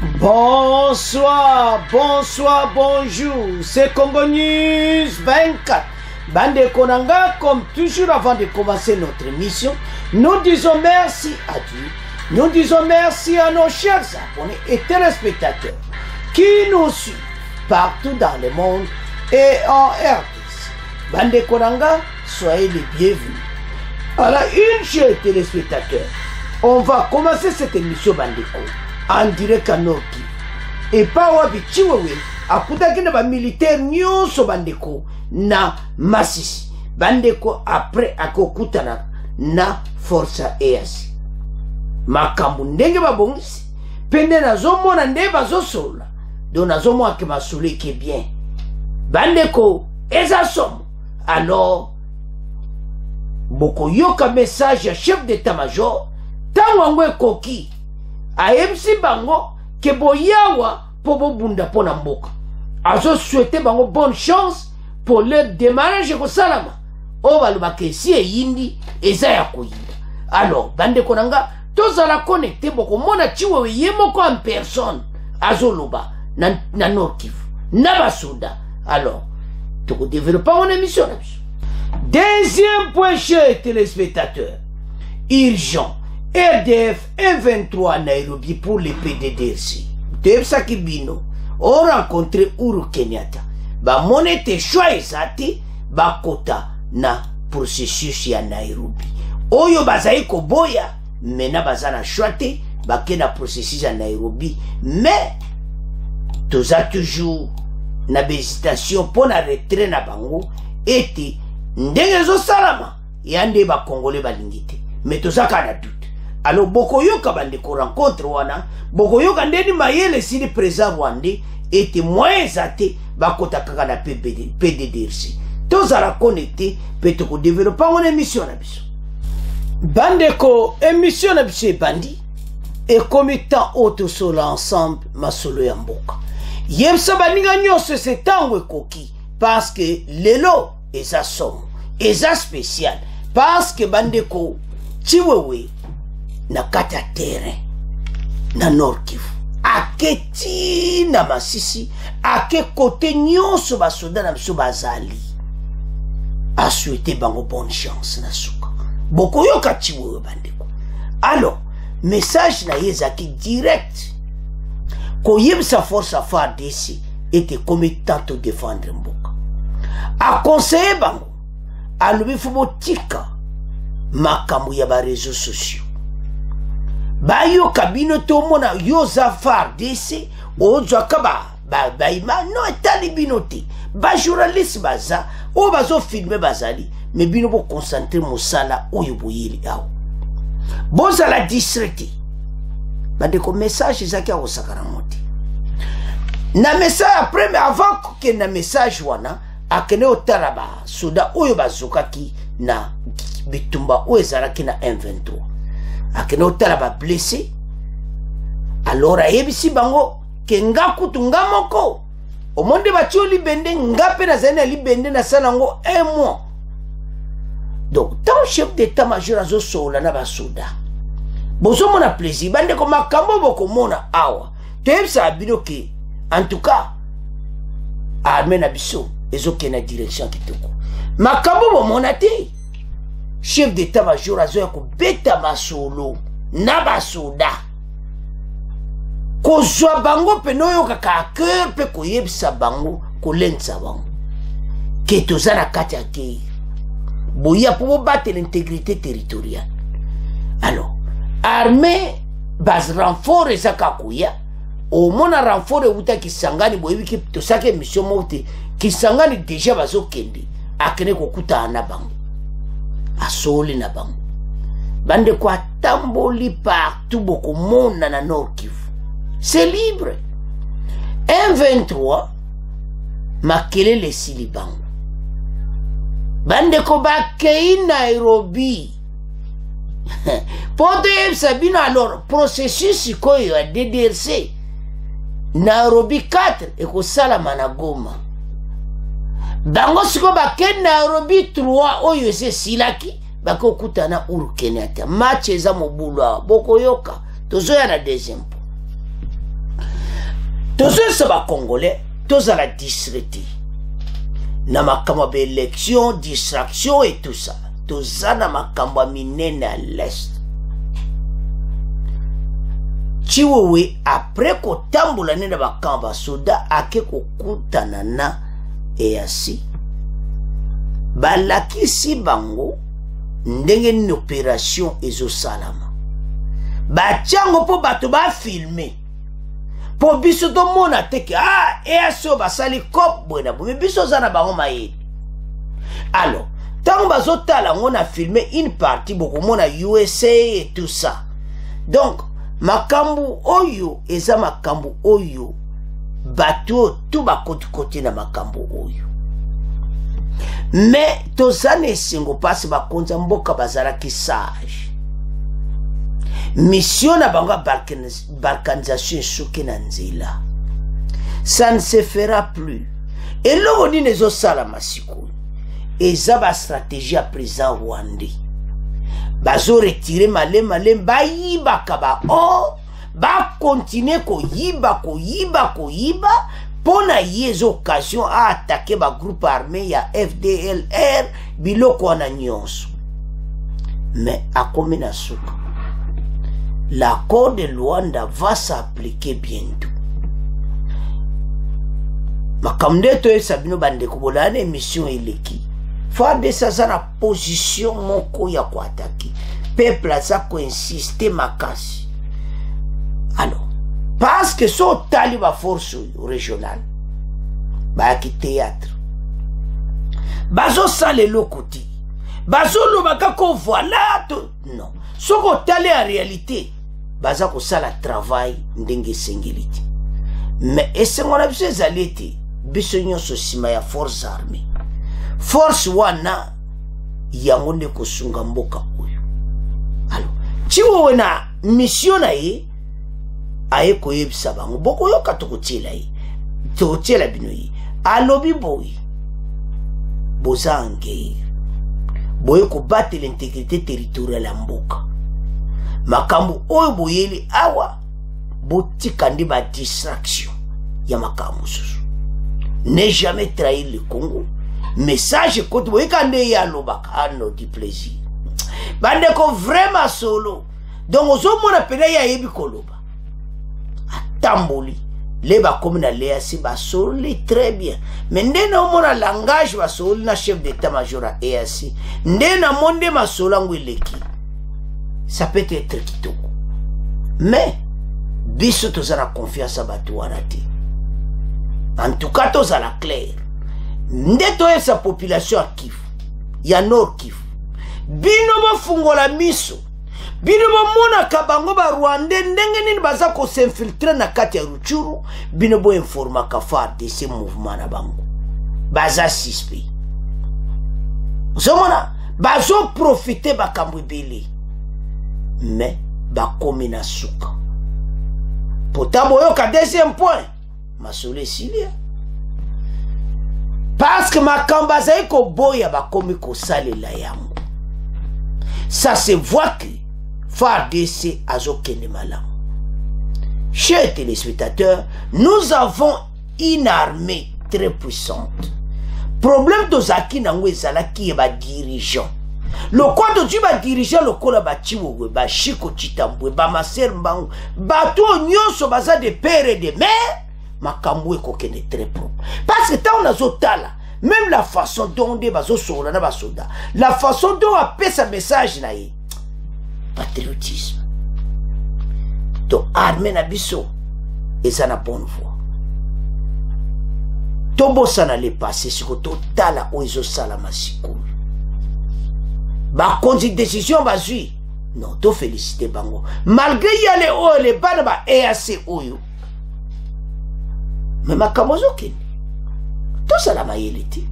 Bonsoir, bonsoir, bonjour, c'est Congo News 24. Bande Konanga, comme toujours avant de commencer notre émission, nous disons merci à Dieu, nous disons merci à nos chers abonnés et téléspectateurs qui nous suivent partout dans le monde et en RDC. Bande Konanga, soyez les bienvenus. Alors, une chère téléspectateurs, on va commencer cette émission Bandeko en direct à Nord Kivu. Et pas wabi chiwewe akutaki na ba militaire nyonso Bandeko na Masisi. Bandeko après akokutana na Força EAC. Makambu ndenge babongisi pende nazomona nde bazosola. Do nazomona ke masuli ke bien. Bandeko eza somo. Alors boko yoka message ya chef d'état-major tangwangwe koki ayemsi bango ke boyawa po bobunda po na mboka azo souhaiter bango bonne chance pour leur démarrage ko salama o balubake si eyindi eza ya koyinda. Alors bande konanga tozala connecté boko mona chiwewe yemoko en personne azo loba na Nord Kivu na basoda. Alors toko développer mon émission là. Deuxième point, chers téléspectateurs, urgent, RDF M23 Nairobi pour les PDDRC. Tebsaki Bino ont rencontré Uhuru Kenyatta. Ba monete choix ezati ba kota na processus ya Nairobi. Oyo bazai koboya mena bazana choite ba kena processus ya Nairobi, mais toza toujours na hésitation pour na retrait na bango ete ndenge zo salama yande ba congolais balingite mais tozaka na doute. Alors bokoyoka bande ko rencontre wana bokoyoka ndeni mayele sili présent rwandais et moyen zate bakota kaka na PDDRC tozala connecté peut ko développer mon émission na biso bande ko émission na biso bandi et comité auto solo ensemble masolo ya mboka yebsa baninga nyonso se tango koki parce que lelo eza somo eza spécial parce que bandeko chiwewe na kata terrain na Nord Kivu aketi na Masisi ake kote nyonso basoda na biso bazali a souhaité bango bonne chance na suka boko yoka chiwewe bandeko. Alors message na yezaki direct ko yebsa force FARDC était commettant de défendre mboka a conseiller bango alobi fubo tika makambo ya ba réseaux sociaux bayo kabino to mona yoza FARDC ozwaka ba ima no etali binote ba journaliste baza o bazo filmer bazali mais bino bo concentrer mosala oyo boyeli awo boza la distraité bande ko message zaki a osakara moti na message après mais avant que na message wana akene otalaba soda oyo bazokaki na bitumba oyo ezalaki na M23 akene otalaba blessé. Alors ayebisi bango ke nga kutu nga moko omonde batio libende nga pe na zana libende na salango 1 mois. Donc tant chef d'état-major azo sola na basoda bozo mona plaisir bande ko makambo boko mona awa tebsa bino ke en tout cas armée na biso ezoke na direction kitoko makambo bomona te chef d'état-major azoya kobeta masolo na basoda kozwa bango peno yokaka a cœur pe koyebisa bango kolensa bango ke toza na kati ya guerre boya po bobattre l'intégrité territoriale. Alors armée base renfort ezaka koya au mona renfort euta kisangani boyebi ki tosake mission mote kisangani déjà bazokende akene kokuta na bango asoli na bango bande kwa tamboli partout boko mona na Nord Kivu c'est libre. M23 makelele sili bango bande ko bakei Nairobi poto yebisa bino. Alors processus koyo ya DDRC Nairobi 4 ekosalama na Goma bango siko bake Nairobi 3 oyo ese silaki bako kutana Uhuru Kenyatta match eza mobulu bokoyoka tozoya na deuxième point. tozoyebisa bacongolais tozala distraité na makambo ya élection distraction et tout ça toza na makambo ya minene à l'est. Chiwewe après kotambola nena bakambo basoda ake kokutana na EAC balakisi bango ndenge nini opération ezosalama batiango mpo bato bafilme mpo biso tomona teke EAC oyo basali cop boye na boye biso oza na bango mayele. Alors ntango bazotala yango na filme une partie bokomona USA et tout ça. Donc makambu oyo eza makambu oyo bato tout bakoti na makambu oyo. Mais tozana esengo pasi bakonza mboka bazalaki sage. Mission na bango balkanisation esuki na nzela. Ça ne se fera plus. Eloko nini ezosalama sikoyo eza bastratégie ya président rwandais. Bazo retire malem bayibaka ba or ba continue koyiba pona yezo occasion à attaquer ba groupe armé ya FDLR biloko wana nyonso. Mais akomi na suka l'accord de Luanda va s'appliquer bientôt. Makamde to esabino bande kobolana émission eleki Fade ça na position moko ya ko attaquer. Peuple ça ko insister makasi. Alors, parce que so tali ba force régionale. Ba ki théâtre. Bazo sale lokoti. Bazo lo baka ko voilà to non. So ko tali en réalité. Baza ko sala travail ndenge sengiliti. Mais esengona biso ezalete biso nyonso sima ya force armée. Force wana yango nde kosunga mboka oyo. Alors, chiwewe na mission na ye aye koyebisa bango boko yoka tokotiela ye tokotiela bino ye alobi boyi boza en guerre boye kobattre l'intégrité territoriale ya mboka makambo oyo boyeli awa botika nde ba distraction ya makambo susu. Ne jamais trahir le Congo. Message côté boye kande ya lobaka no du plaisir. Bande ko vraiment solo. Donc ozo mona pena ya yebi koloba. Atamboli le ba comme na le asi ba solo très bien. Mais ndena mona langage ba solo na chef d'état-major a EAC. Ndena monde ma solo ngweleki. Ça peut être kitoko. Mais biso tozana confiance à batu wanate. En tout cas tozala clair. Ndeto sa population à Kivu, ya Nord Kivu. Bino bafungola miso. Bino mona kabango ba Rwanda ndenge nini baza ko s'infiltrer na kati ya Ruchuru, bino bo informa ka de ces mouvements na bango. Baza suspect. Zomona bazo profiter ba kambwebele. Mais ba komina suka. Potabo yo ka deuxième point. Masole silia. Parce que ma kambaza eko boya ba komi ko sale la yango. Ça se voit que FARDC azo kende malam. Chers téléspectateurs, nous avons une armée très puissante. Problème de Zaki nango ezala ki ba dirigeant. Le quoi de ba dirigeant le kola ba chiwo ba Chiko Chitambwe ba Maser Mbangu ba to nyonso baza de père et de mère. Makambo eko kende très propre. Parce que tant on a zotala, même la façon dont on bazo sola na basoda, la façon dont on appelle sa message na ye, patriotisme. To armée na biso, et ça na bonne voie. Tobo ça na le passé, si ko totala o izo sala masiko. Ba konzi décision bazui, non, to féliciter bango. Malgré yale o le bana ba EAC oyo. Mais ma kamozokin tout ça la mayeliti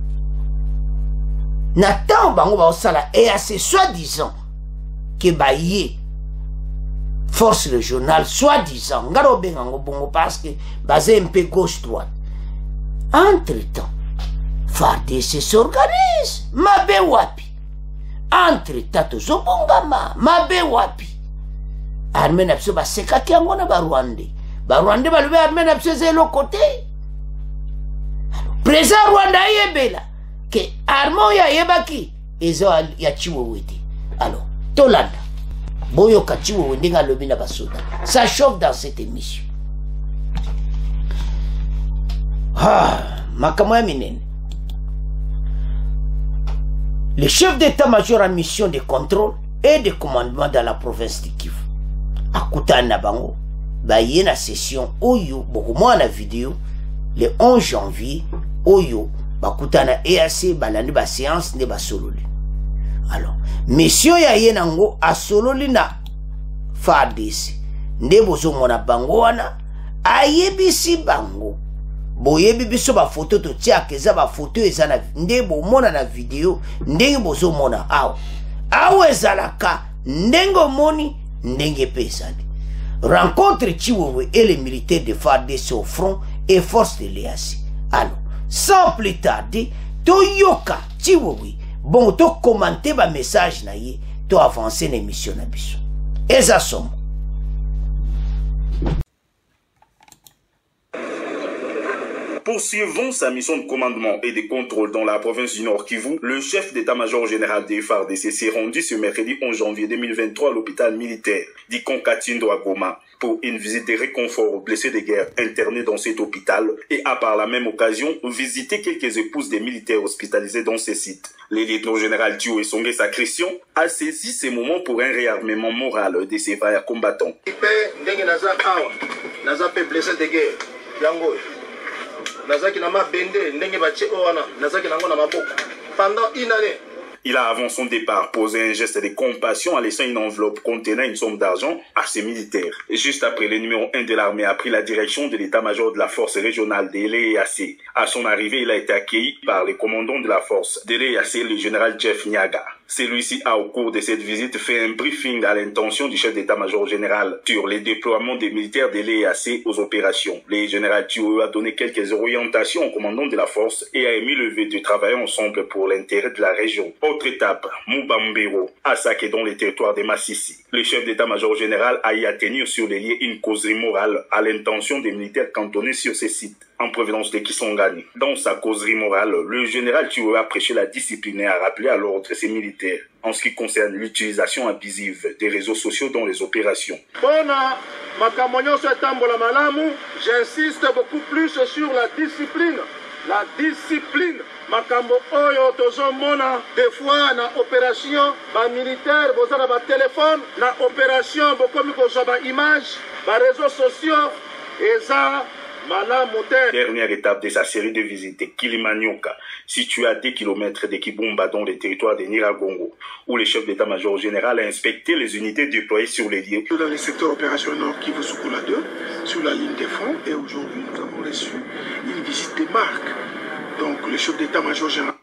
Nathan bango ba osala EAC soi-disant que baye force régionale soi-disant ngaro bengango bongo parce que basé un peu gauche droite. Entre-temps FARDC s'organise mabe wapi. Entre-temps tozobongama mabe wapi. Armée na biso ba sekaki yango na ba Rwanda Rwanda balube armée na pseze lo côté. Président Rwanda yebela que armée ya yebaki ezo ya Chiwewe. Alors, Tolanda, Boyo Chiwewe ndinga lobi na basoda. Ça chauffe dans cette émission. Makamwa ya minene. Le chef d'état-major en mission de contrôle et de commandement dans la province de Kivu. Akutana na bango, baye na session oyo, bokumwa na vidéo, le 11 janvier, oyo, bakutana EAC, balandi ba séance ne ba sololi. Alors, monsieur ya ye nango a sololi na FARDC. Nde bozo mona bango wana, ayebisi bango. Boyebi biso ba photo to tiaka eza ba photo eza na nde bo mona na vidéo ndenge bozo mona awa. Awa ezalaka ndenge moni ndenge pesani. Rencontre Chiwewe et les militaires de FARDC au front et force de l'EAC. Alors, sans plus tarder, Toyoka Chiwewe, bon, to commenter ba message na ye, to avancer l'émission na biso. Eza somo. Poursuivant sa mission de commandement et de contrôle dans la province du Nord Kivu, le chef d'état-major général des FARDC s'est rendu ce mercredi 11 janvier 2023 à l'hôpital militaire d'Ikonkatindo à Goma pour une visite de réconfort aux blessés de guerre internés dans cet hôpital et a par la même occasion visité quelques épouses des militaires hospitalisés dans ces sites. Le lieutenant général Thio Esongé Sacristian a saisi ces moments pour un réarmement moral de ces vaillants combattants. Pendant une année, il a avant son départ posé un geste de compassion en laissant une enveloppe contenant une somme d'argent à ses militaires. Juste après, le numéro 1 de l'armée a pris la direction de l'état-major de la force régionale de l'EAC. À son arrivée, il a été accueilli par le commandant de la force de l'EAC, le général Jeff Nyaga. Celui-ci a, au cours de cette visite, fait un briefing à l'intention du chef d'état-major général sur les déploiements des militaires de l'EAC aux opérations. Le général Thio a donné quelques orientations au commandant de la force et a émis le vœu de travailler ensemble pour l'intérêt de la région. Autre étape, Mubambero, à Sake dans les territoires de Massissi. Le chef d'état-major général a y à tenir sur les liens une causerie morale à l'intention des militaires cantonnés sur ces sites, en provenance de Kisangani. Dans sa causerie morale, le général Thio a prêché la discipline et a rappelé à l'ordre ses militaires en ce qui concerne l'utilisation abusive des réseaux sociaux dans les opérations. J'insiste beaucoup plus sur la discipline. La discipline. Makambo oyo tozomona des fois na opération ba militaire bozana ba téléphone na opération bokomi kozwa ba image ba réseaux sociaux eza. Dernière étape de sa série de visites, Kilimanioka, situé à 10 km de Kibumba dans le territoire de Niragongo, où le chef d'état-major général a inspecté les unités déployées sur les lieux. Dans le secteur opérationnel Kivu Sukula 2, sur la ligne des fronts, et aujourd'hui nous avons reçu une visite de marque. Donc le chef d'état-major général.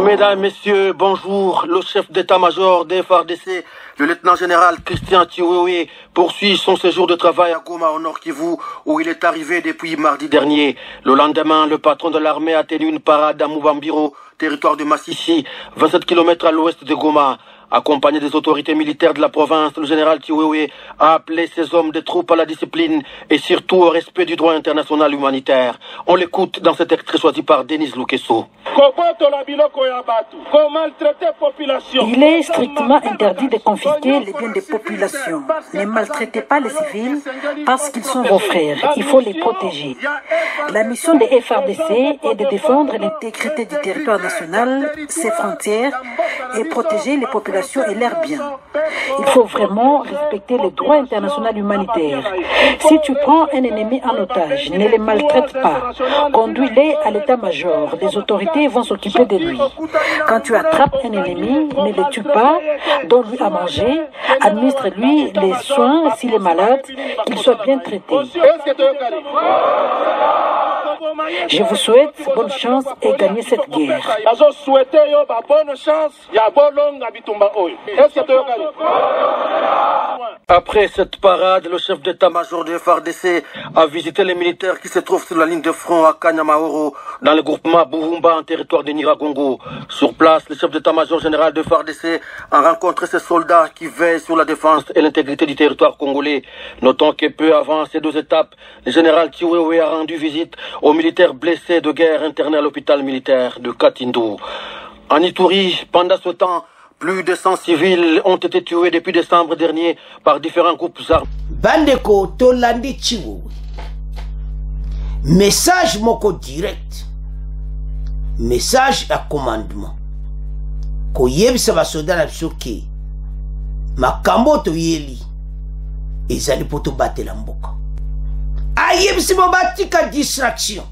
Mesdames, Messieurs, bonjour. Le chef d'état-major des FARDC, le lieutenant-général Christian Chiwewe, poursuit son séjour de travail à Goma au Nord Kivu, où il est arrivé depuis mardi dernier. Le lendemain, le patron de l'armée a tenu une parade à Mubambiro, territoire de Massissi, 27 km à l'ouest de Goma. Accompagné des autorités militaires de la province, le général Chiwewe a appelé ses hommes de troupes à la discipline et surtout au respect du droit international humanitaire. On l'écoute dans cet extrait choisi par Denis Lukeso. Il est strictement interdit de confisquer les biens des populations. Ne maltraitez pas les civils parce qu'ils sont vos frères. Il faut les protéger. La mission des FARDC est de défendre l'intégrité du territoire national, ses frontières et protéger les populations et leurs biens. Il faut vraiment respecter le droit international humanitaire. Si tu prends un ennemi en otage, ne le maltraite pas. Conduis-le à l'état-major. Les autorités vont s'occuper de lui. Quand tu attrapes un ennemi, ne le tue pas, donne-lui à manger, administre-lui les soins s'il est malade, qu'il soit bien traité. Je vous souhaite bonne chance et gagnez cette guerre. Après cette parade, le chef d'état-major de FARDC a visité les militaires qui se trouvent sur la ligne de front à Kanyamahoro, dans le groupement Buhumba en territoire de Nyiragongo. Sur place, le chef d'état-major général de FARDC a rencontré ces soldats qui veillent sur la défense et l'intégrité du territoire congolais. Notons que peu avant ces deux étapes, le général Chiwewe a rendu visite aux militaires blessés de guerre internés à l'hôpital militaire de Katindou. En Ituri, pendant ce temps, plus de 100 civils ont été tués depuis décembre dernier par différents groupes armés. Bandeko Tolandi Chiwewe. Message moko direct. Message à commandement. Ko yebisa basoda na biso ke makambo to yeli ezali poto batela mboka. Ayebisi bo batika distraction.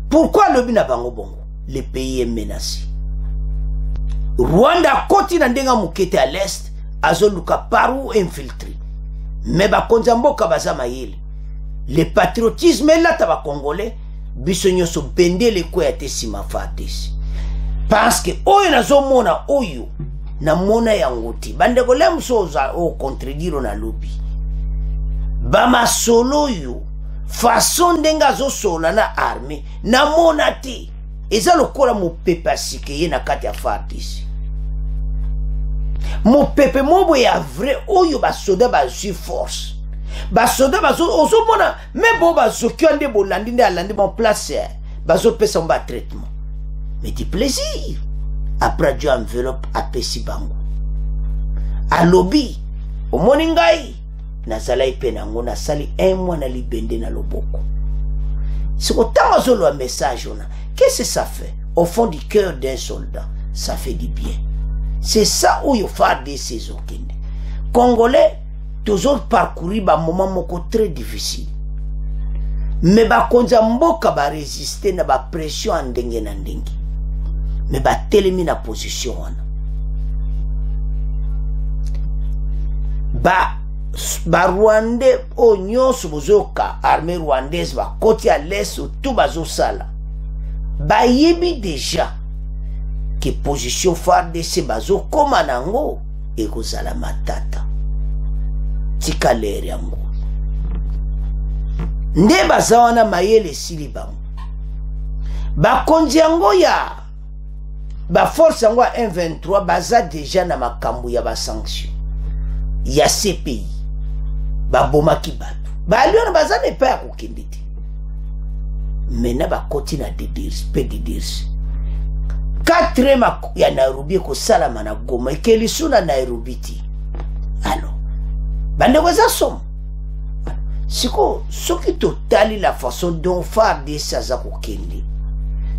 Pourquoi le bina bango bongo? Le pays est menacé. Rwanda koti na ndenga mukete à l'est azoluka paru infiltré. Mais ba konza mboka baza mayele. Le patriotisme est là taba congolais biso nyoso bendele ko ya tesima fatesi. Parce que oyo nazo mona oyo na mona yanguti bande ko lemsoza o contredire na lobby. Bama solo yo façon ndenga zo sola na armée na mona te eza lokola mo pepe asike ye na kati ya fatesi. Mo pepe mobo ya vrai oyo ba soda ba su force. Basoda bazo ozomona même bo bazoki ande bolandi nde alandi mon place bazo pesa mba traitement mais du plaisir après du enveloppe apesi bango alobi omoni ngai nazala ipena ngo na sali un mois na libende na loboko c'est autant zolo un message on a qu'est-ce que ça fait au fond du cœur d'un soldat ça fait du bien c'est ça où il faut faire des saisons congolais toujours parcourir ba moment moko très difficile mais ba konza mboka ba résister na ba pression en ndenge na ndenge mais ba telemi na position wana ba Rwandais o nyonso bozoka armée rwandaise ba koti à l'est tout bazo sala ba yebi déjà que position FARDC bazo koma nango e kozala matata tika lere yango nde baza wana mayele sili bango bakonzi yango ya baforce yango ya M23 baza deja na makambo ya basanction ya CPI babomaki bato baliona baza nepa ya kokende te mena bakoti na DDRC 4 ya Nairobi ekosalama na Goma ekelisu na Nairobi ti alors bande koza somo siko soki totali la façon dont FARDC aza kokende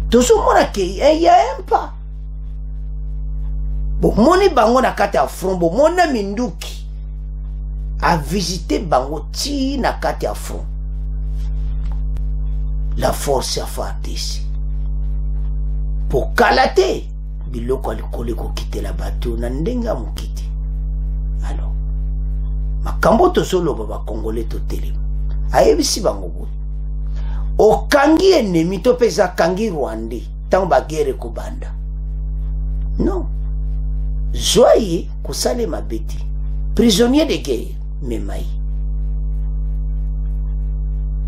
tozomona ke ya empa bomoni bango na kati ya front bomona minduki a visité bango ti na kati ya front la force ya FARDC pour kalate biloko alikole kokitela bato na ndenga mokiti alors makambo tozoloba bakongole totelema ayebisi bango boye okangi ennemi to pesa kangi Rwandais ntango bagere kobanda non joye kosalema beti prisonnier de guerre memai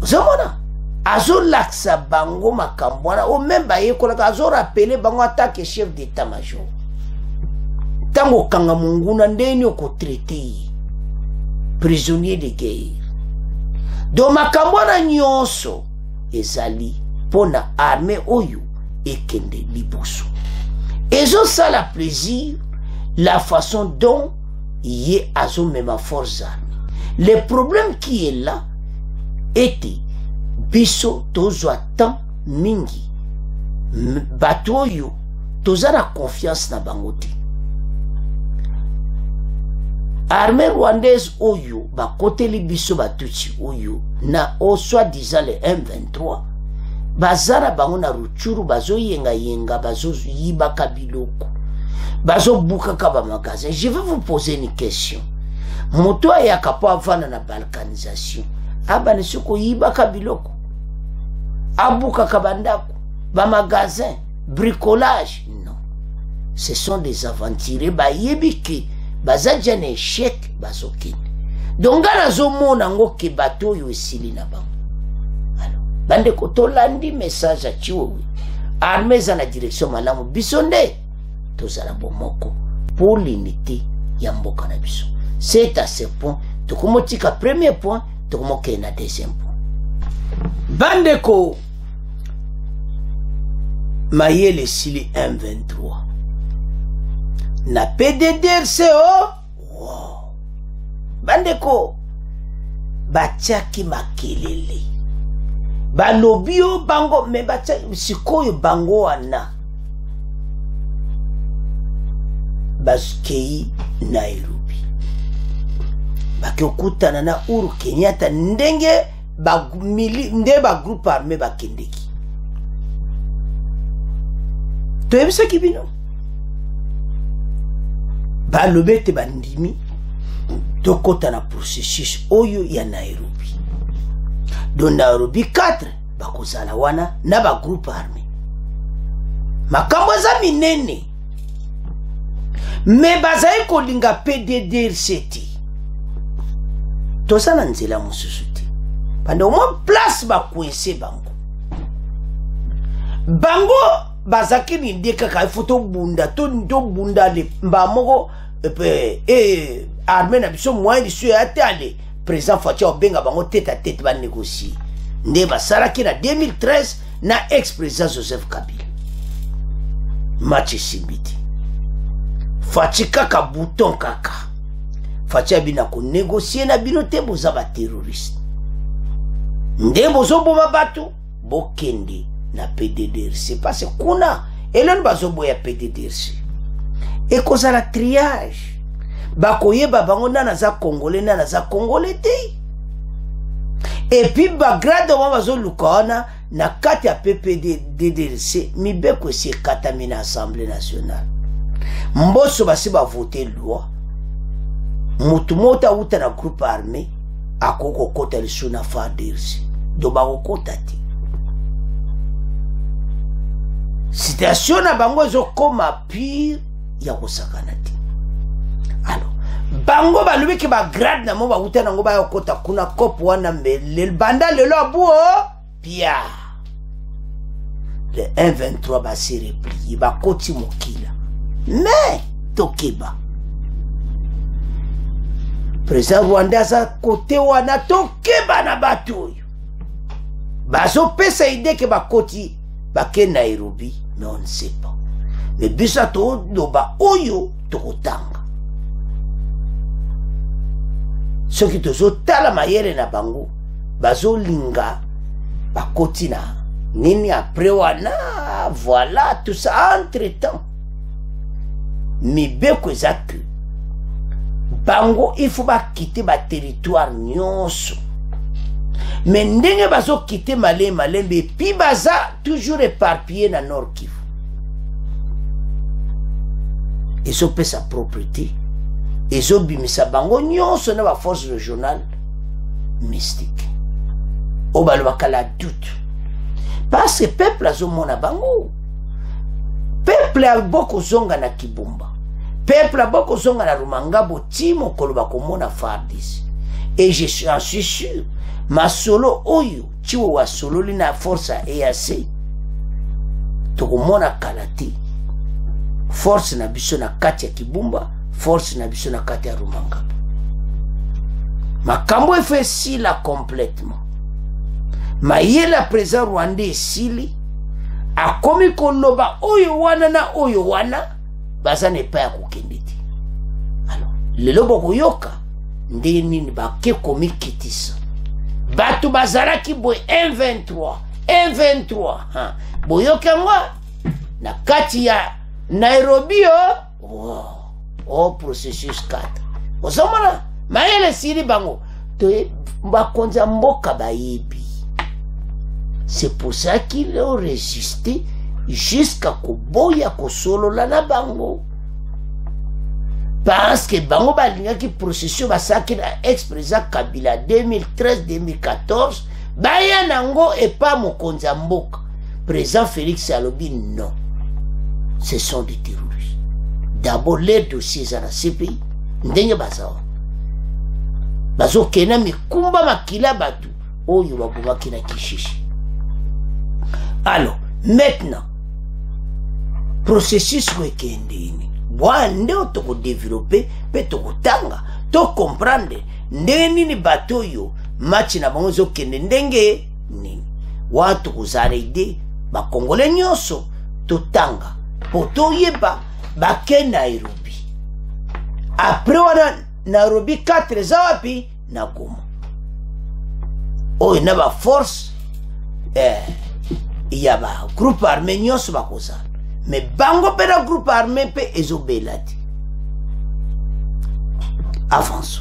ozomona azolakisa bango makambo wana o même bayekolaka azorapele bango atake chef d'état-major ntango okanga monguna ndeni okotraite ye prisonnier de guerre do makambo wana nyonso ezali pona armée oyo ekende liboso ezosala plaisir la façon dont ye azomema force armée. Le problème qui est là était biso tozwa temps mingi bato oyo toza na confiance na bango te armée rwandaise oyo bakoteli biso batuti oyo na o soi-disant le M23 bazara bango na Rutshuru bazoyenga yenga bazoyibaka biloko bazobukaka ba magasin. Je vais vous poser une question. Moto ayaka po avana na balkanisation abane soko yibaka biloko abuka kabandako, ba magasin, bricolage. Non. Ce sont des aventuriers, ba yebiki, baza déjà un échec, bazokine. Donc, nazo mona ngo ke bato yo esili na bango. Alors, bande ko tolandi message a chiwo. Armée za na direction malamu bisonde. Tozala bomoko pour l'unité ya mboka na biso. C'est à ce point, tokomotika premier point, tokomoke na deuxième point. Bande ko mayele sili 1-23. Na PDDRCO, wow. Bandeko, batiaki makelele. Balobio bango, me batiaki, sikoyo bango wana. Baskei Nairobi. Bakokutana na Uhuru Kenyatta ndenge nde ba groupe armé bakendeki. Toyebisa kibino. Balobete bandimi tokota na processus oyo ya Nairobi. Do Nairobi 4 bakozala wana na ba groupe armé. Makambo za minene. Me bazai kolinga PDDRCT. Tosala nzela mususu te. Pande au moins place ba kwese bango. Bango bazaki ni ndeka ka foto bunda to bunda le mbamoko armée na biso moyen de ya tale président Fatia Obenga bango tête à tête ba négocier. Nde basalaki na 2013 na ex-président Joseph Kabila. Match simbiti. Fachi kaka bouton kaka. Fachi abina ko négocier na bino te boza ba terroriste. Nde bozo boma batu bokende na PDDRC parce que kuna elon bazo boya PDDRC. Et kozala triage. Bakoyeba bango nana za congolais nana za congolais te. Et puis ba grade wa bazo lukana na kati ya PDDRC mibeko si katami na Assemblée nationale. Mboso basi ba voter loi. Mutu mota uta na groupe armé akoko kota liso na FARDC. Do ba kokota te. Situation na bango zo koma pire ya kosakana te. Alors, bango balubi ki ba grade na mo ba uta na ngo ba yokota kuna kopo wana mbele banda lelo abuo pia. Le 1-23 ba se replié ba koti mokila. Mais tokeba. Président Rwanda za kote wana tokeba na batu oyo. Bazo pesa ide ke ba koti ba ke Nairobi, mais on ne sait pas. Mais bisa to doba oyo tokotanga. Ce qui tozo tala mayere na bango, bazo linga ba koti na nini après wana, voilà tout ça entre-temps. Mais beko ezaki bango il faut ba quitter ba territoire nyonso. Mais ndenge bazo quitter malembe pi baza toujours éparpillé na Nord Kivu. Ils ont payé sa propriété. Ils ont bimisa bango nyonso na ba force régionale mystique. Obalo bakala doute. Parce que peuple azo mona bango. Peuple a boko zonga na Kibumba. Peuple a boko zonga na Rumangabo timo koloba komona FARDC. Et je suis sûr, ma solo oyo, chiwo wa solo lina force EAC. Tokomona kalate. Force na biso na kati ya Kibumba, force na biso na kati ya Rumangabo. Makambo efe sila complètement. Mayela président Rwandais sili. Akomi koloba oyo wana na oyo wana baza ne pa ya kokendeti. Alors, lelo boko yoka ndenge nini bake komi kitisa. Batu bazalaki boy 1-23 ha. Boyoka ngwa na kati ya Nairobi oh processus 4. Ozomona mayele siri bango to bakonza mboka bayibi. C'est pour ça qu'ils ont résisté jusqu'à Koboya Kosolo la bango. Parce que bango balinga qui procession basaki na ex-président Kabila 2013-2014 baya nango epa mokonzi ya mboka. Président Félix alobi non, ce sont des terroristes. D'abord les dossiers à la CPI ndenge bazawa bazo kena mikumba makila batu oyo babumaki na Kishishi. Alors maintenant processus wekendeni bwande otoko développer pe toko tanga to comprendre ndeni ni bato yo match na bango zo kende ndenge nini watu kuzana ide ba Congolais nyonso to tanga poto yeba ba ke Nairobi après wana Nairobi 4 za wapi na Goma oyo na ba force ya ba groupe armé nyonso bakozana mais bango pe na groupe armé pe ezobelati. Avance.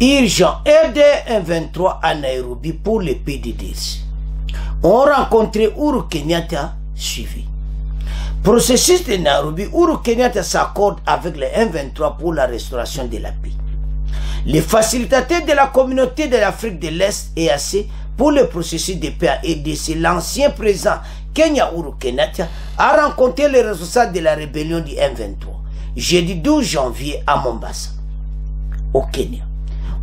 Urgent, RD123 à Nairobi pour les PDDC. On rencontré Uhuru Kenyatta suivi. Processus de Nairobi, Uhuru Kenyatta s'accorde avec les 123 pour la restauration de la paix. Les facilitateurs de la communauté de l'Afrique de l'Est EAC pour le processus de paix à RDC, l'ancien président Kenya Uhuru Kenyatta a rencontré les responsables de la rébellion du M23 jeudi 12 janvier à Mombasa, au Kenya,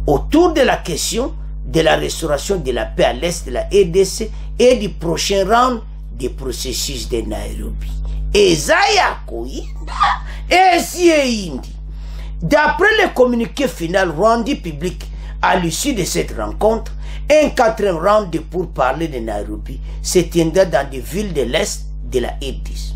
autour de la question de la restauration de la paix à l'Est de la RDC et du prochain round des processus de Nairobi. Et Zaya Koinda et Siindi. D'après le communiqué final rendu public à l'issue de cette rencontre, un 4e round de pourparlers de Nairobi se tiendra dans des villes de l'Est de la RDC.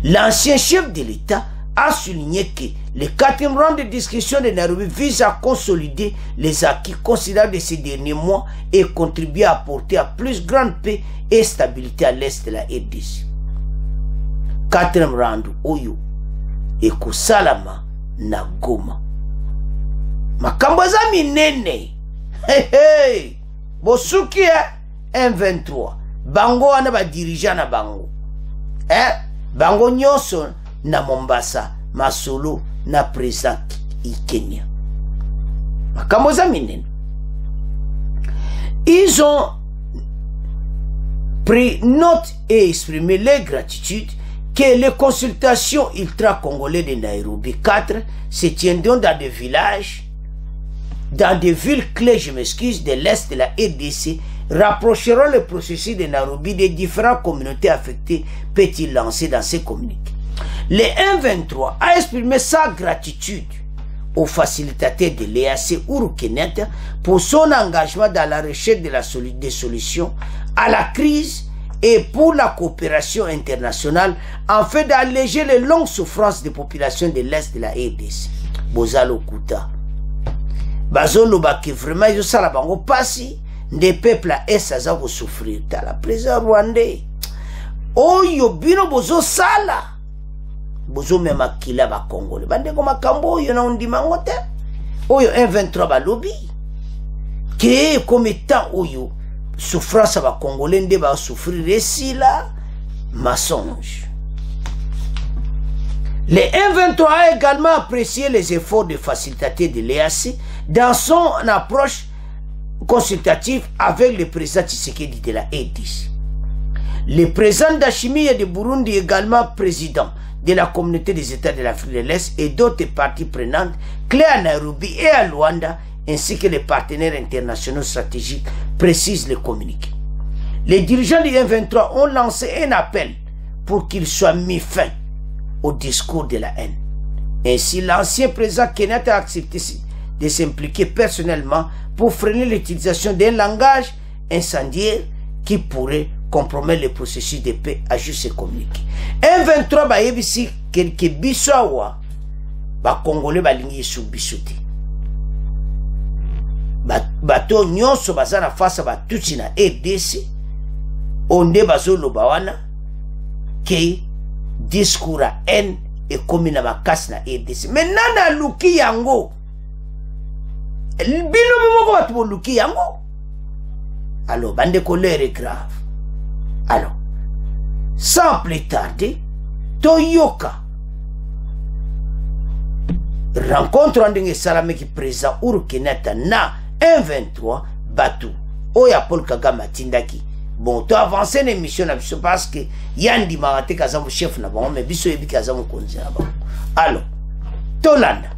L'ancien chef de l'État a souligné que le 4e round de discussion de Nairobi vise à consolider les acquis considérables de ces derniers mois et contribuer à apporter à plus grande paix et stabilité à l'Est de la RDC. 4e round Oyo et Kosalama na Goma. Makambo za minene. Hey hey. Bosuki M23. Bango wana ba dirigeant na bango. Bango nyonso na Mombasa, Masolo na président Kenya. Makambo za minene. Ils ont pris note et exprimé leur gratitude que les consultations ultra-congolais de Nairobi 4 se tiendront dans des villages, dans des villes clés, je m'excuse, de l'Est de la RDC, rapprocheront le processus de Nairobi des différentes communautés affectées, peut-il lancer dans ses communiqués. Le M23 a exprimé sa gratitude au facilitateur de l'EAC Uhuru Kenyatta pour son engagement dans la recherche des solutions à la crise et pour la coopération internationale afin d'alléger les longues souffrances des populations de l'Est de la RDC. Bozalo Kuta. Bazolo Baki vraiment ils ont la bango passi des peuples à Est à souffrir. T'as la président rwandais. Oyo bino bozo sala. Bozo même akila ba Congolais. Bande ko makambo yo na undima ngote. Oyo 123 ba lobby. Ke comme étant oyo souffrance à Congolais nde ba souffrir ici là mensonge. Le M23 a également apprécié les efforts de facilitateur de l'EAC dans son approche consultative avec le président Tshisekedi de la RDC. Le président d'Achimia de Burundi, également président de la communauté des États de l'Afrique de l'Est et d'autres parties prenantes clés à Nairobi et à Luanda, ainsi que les partenaires internationaux stratégiques, précisent le communiqué. Les dirigeants du M23 ont lancé un appel pour qu'il soit mis fin au discours de la haine. Ainsi, l'ancien président Kenyatta a accepté de s'impliquer personnellement pour freiner l'utilisation d'un langage incendiaire qui pourrait compromettre le processus de paix, a juste communiqué. M23 ba yebisi quelque biswawa ba Congolais ba lingi sou bisuti. Bato nyonso bazana face ba tuti na RDC onde bazolo bawana ke discours à haine et comme na makasi na RDC. Maintenant na luki yango bino moko batu luki yango. Alors bande colère est grave. Alors sans plus tarder Toyoka rencontre ndenge salameki président Uhuru Kenyatta na M23 batu oya Paul Kagame atindaki bon to avancer na mission na biso parce que yandi marate kazamu chef na bango mais biso yebi kazamu konzi na bango. Alors tolanda.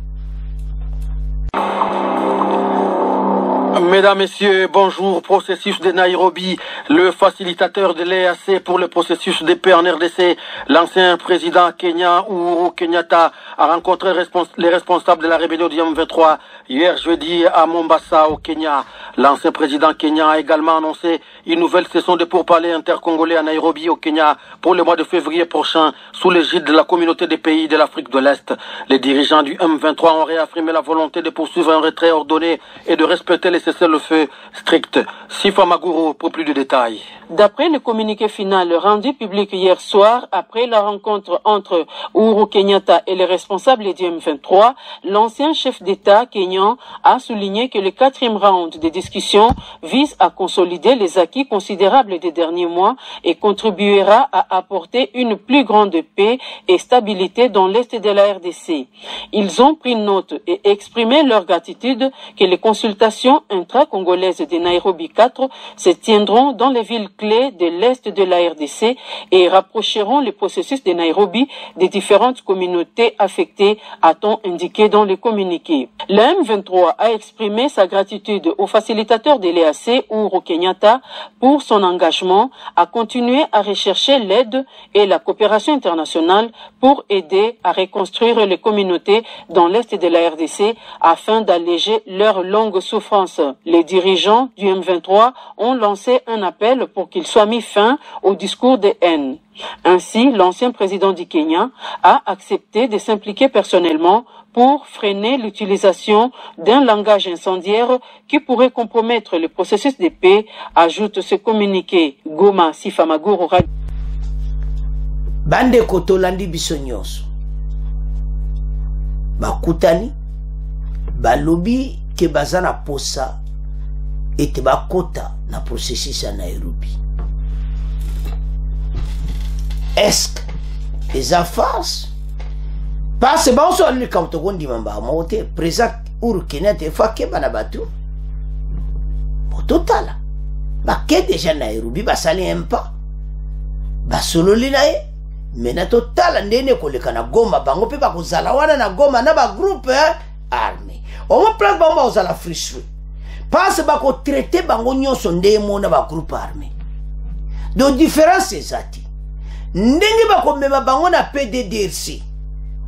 Mesdames, Messieurs, bonjour. Processus de Nairobi, le facilitateur de l'EAC pour le processus de paix en RDC, l'ancien président Kenya Uhuru Kenyatta a rencontré les responsables de la rébellion du M23 hier jeudi à Mombasa au Kenya. L'ancien président kenyan a également annoncé une nouvelle session de pourparlers intercongolais à Nairobi au Kenya pour le mois de février prochain sous l'égide de la communauté des pays de l'Afrique de l'Est. Les dirigeants du M23 ont réaffirmé la volonté de poursuivre un retrait ordonné et de respecter les cessez-le-feu strict. Sifa Maguru pour plus de détails. D'après le communiqué final rendu public hier soir, après la rencontre entre Uhuru Kenyatta et les responsables du M23, l'ancien chef d'État kenyan a souligné que le 4e round des discussions vise à consolider les acquis considérables des derniers mois et contribuera à apporter une plus grande paix et stabilité dans l'est de la RDC. Ils ont pris note et exprimé leur gratitude que les consultations intra-congolaises de Nairobi 4 se tiendront dans les villes clés de l'est de la RDC et rapprocheront le processus de Nairobi des différentes communautés affectées, a-t-on indiqué dans le communiqué. Le M23 a exprimé sa gratitude au facilitateur de l'EAC, Uhuru Kenyatta, pour son engagement à continuer à rechercher l'aide et la coopération internationale pour aider à reconstruire les communautés dans l'est de la RDC afin d'alléger leurs longues souffrances. Les dirigeants du M23 ont lancé un appel pour qu'il soit mis fin au discours de haine. Ainsi, l'ancien président du Kenya a accepté de s'impliquer personnellement pour freiner l'utilisation d'un langage incendiaire qui pourrait compromettre le processus de paix, ajoute ce communiqué. Goma, Sifa Maguru. Bande kotolandi biso nyonso bakutani balobi ke bazana posa ete bakota na processus ya Nairobi. Est-ce que les affaires parce que bon so ali ka tokondi mamba mote président Uhuru Kenyatta fa ke bana batu totala ba ke déjà Nairobi ba sali empa ba sololi nae mena totala ndene koleka na Goma bango pe ba kozala wana na Goma na ba groupe armé o mo plan ba ozala free parce ba ko traiter bango nyonso ndemo na ba groupe armé do différence ezati ndenge ba ko mema bango na PDDRC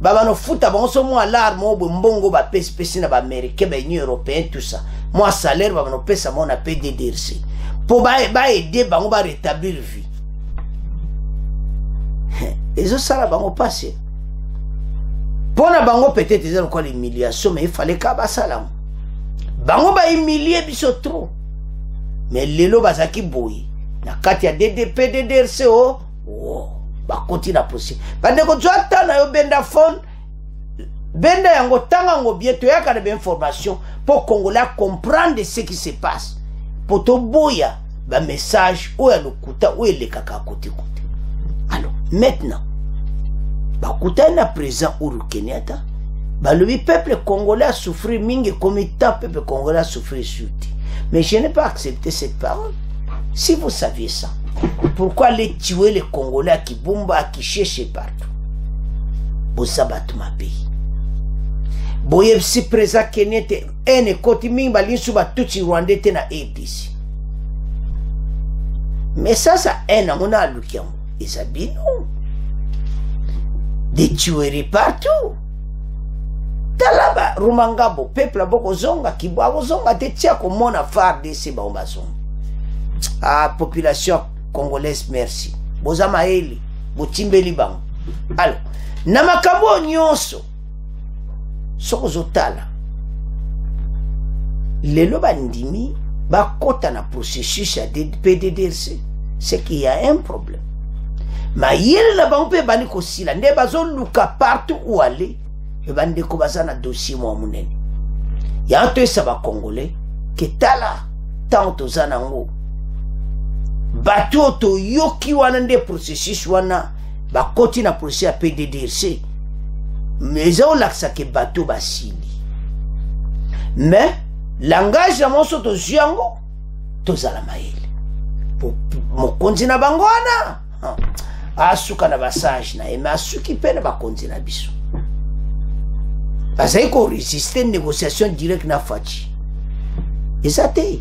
baba no futa bango so mo alarme obo mbongo ba pesi na ba américain ba union européenne tout ça moi salaire baba no pesa mo na PDDRC pour ba aider bango ba rétablir vie et ça là bango passé pour na bango peut-être ils ont quoi l'humiliation mais il fallait ka ba salam bango ba humilier biso trop mais lelo bazaki boyi na kati ya PDDRC oh ba continue possible bande ko jota na yo benda phone benda yango tanga ngo bieto ya kana information pour Congolais comprendre ce qui se passe pour to boya ba message ou ya lokuta ou le kaka côté. Alors maintenant ba kutana président Uhuru Kenyatta ba le peuple congolais a souffert mingi comme tant peuple congolais a souffert surtout mais je n'ai pas accepté cette parole. Si vous saviez ça, pourquoi les tuer les Congolais qui bomba qui cherchent partout? Vous sabatez ma pays. Boye si président Kenyatta ene koti mingi balin suba tuti Rwanda tena APC. Mais ça ene mona alukiamo. Et ça bino. Des tueries partout. Talaba Rumangabo peuple boko zonga kibwa zonga te tia ko mona FARDC ba ombazonga. Ah, population congolaise, merci. Bozama eli, botimbeli bango. Alors, namakabo nyonso. Sokozotala. Lelo bandimi ba kota na processus ya PDDRC. C'est qu'il y a un problème. Ma yele la bango pe bani ko sila nde bazo luka partout où aller. E bande ko bazana dossier mo munene. Ya to esa ba congolais ke tala tanto zanango. Bato to yoki wana nde processus wana bakoti na processus ya PDDRC mais on laksa ke bateau basili mais langage ya moso tozwi yango tozala mayele mokonzi na bango wana asuka na basage na ye me asuki mpe na bakonzi na biso bazali koresiste une négociation directe na Fachi eza te.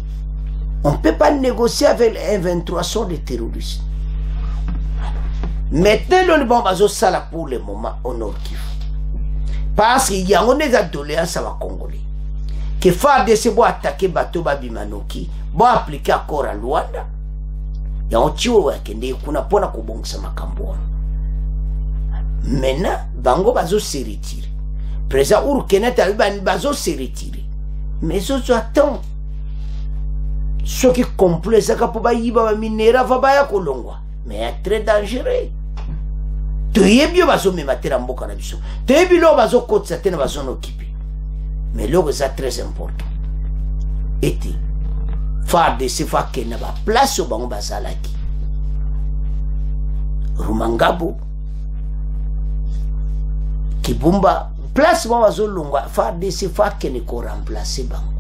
On ne peut pas négocier avec les 23 sont des terroristes. Maintenant, le bon bazo sala pour le moment au Nord Kivu. Parce qu'il y a des doléances à la Congolais. Que FARDC va attaquer bateau Babimanoki, va appliquer accord à Luanda. Il y a un tio qui est qu'on a pas na kobongsa makambo. Maintenant, bango bazo se retire. Président Uhuru Kenyatta bazo se retire. Mais ça attend. Ce qui complète ça pour bayiba minera va baya kolongwa mais très dangereux. Tu es bien bazo me matera mboka na biso. Tu es bilo bazo kotsa tena bazo occupé. Mais là c'est très important. Et FARDC fa kena ba place au bango bazalaki. Rumangabo Kibumba place ba bazo longwa FARDC fa kena ko remplacer bango.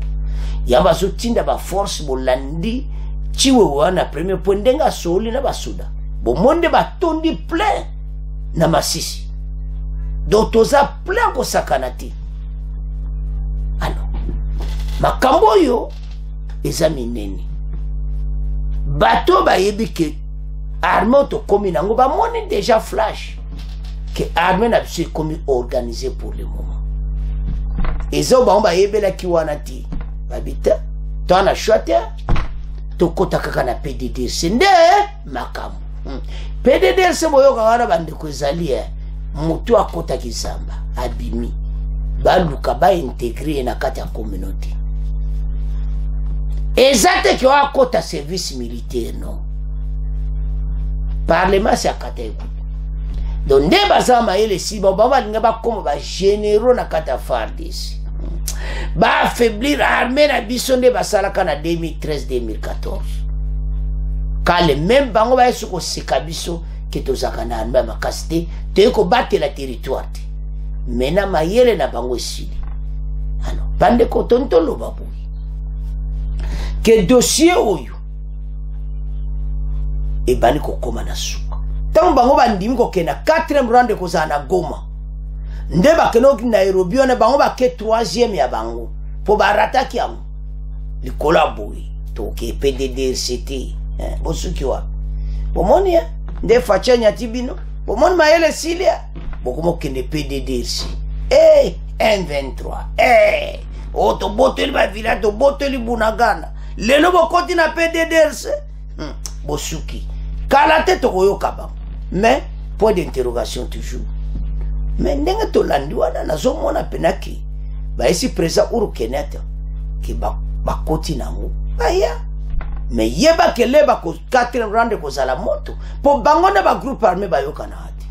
Yamba zo tinda ba force bolandi chiwe wana premier point ndenga soli na basuda bo monde batondi plein na Masisi dotoza plein ko sakanati ano makambo yo eza minene bato ba yebike armée to komi nango ba moni déjà flash que armée na biso komi organisé pour le moment ezo ba yebela ki wana ti babita tona chote to kota kaka na PDDRC nde makamu PDDRC boyo kawara bande ko ezali mutu akota kisamba abimi baluka ba intégrer na kati ya communauté ezate ki akota service militaire non parlement c'est akata écoute donc nde bazama yele si bon ba linga ba comme ba généraux na kata FARDC ba affaiblir l'armée na biso nde basalaka na 2013-2014 quand les mêmes bango ba yesu ko seka biso ke tozaka na armée makasi te te ko batela territoire te mena mayele na bango esili ano bande ko tontolo baboyi ke dossier oyo ebani kokoma na suka ntango bango bandimi kokenda 4e round kozala na Goma nde bakenoki Nairobi wana bango bake 3e ya bango po barataki yango likolo ya boye toke PDDRC te bosuki wa bomoni nde facha nyati bino bomoni mayele silia bokomokende PDDRC M23 oto boteli bavila to boteli Bunagana lelo bokoti na PDDRC bosuki kala te tokoyoka bango mais point d'interrogation toujours. Mais ndenge tolandi wana nazomona penaki ba esi président Uhuru Kenyatta ki bakoti nango baya mais yeba kele ba ko 4e round ko zala moto po bango na ba groupe armé ba yokana ati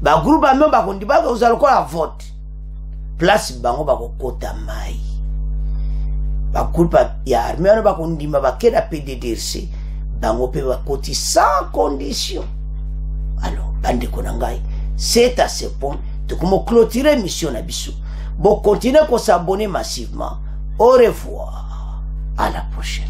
ba groupe armé ba kondi ba ko zala ko la vote place bango ba ko kota mai ba groupe ya armé na ba kondi ma ba keda PDDRC bango pe ba koti sans condition. Alors bande konangai c'est à ce point de comment clôturer mission Nabiso. Bon, continuez à s'abonner massivement. Au revoir. À la prochaine.